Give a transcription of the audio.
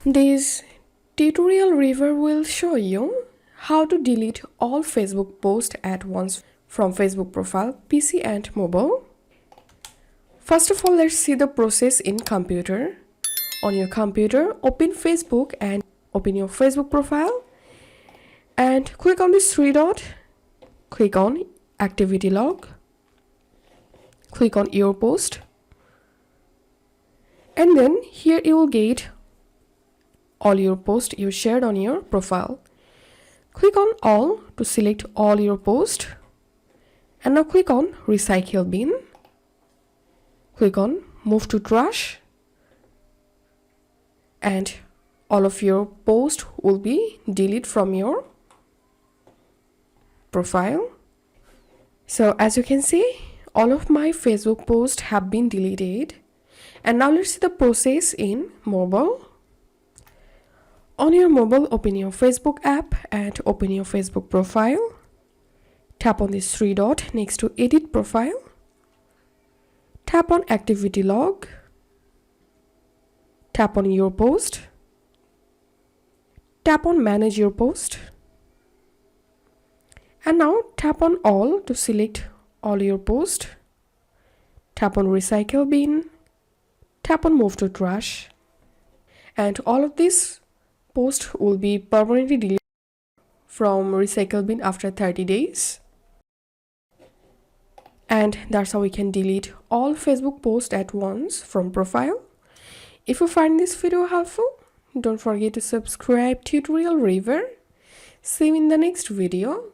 This tutorial review will show you how to delete all Facebook posts at once from Facebook profile, PC and mobile. First of all, let's see the process in computer. On your computer, open Facebook and open your Facebook profile and click on this three dot, click on activity log, click on your post, and then here you will get all your posts you shared on your profile. Click on all to select all your posts and now click on recycle bin. Click on move to trash and all of your posts will be deleted from your profile. So as you can see, all of my Facebook posts have been deleted. And now let's see the process in mobile. On your mobile, open your Facebook app and open your Facebook profile. Tap on this three dot next to edit profile. Tap on activity log. Tap on your post. Tap on manage your post. And now tap on all to select all your posts. Tap on recycle bin. Tap on move to trash. And all of these posts will be permanently deleted from recycle bin after 30 days. And that's how we can delete all Facebook posts at once from profile. If you find this video helpful, don't forget to subscribe tutorial reviewer. See you in the next video.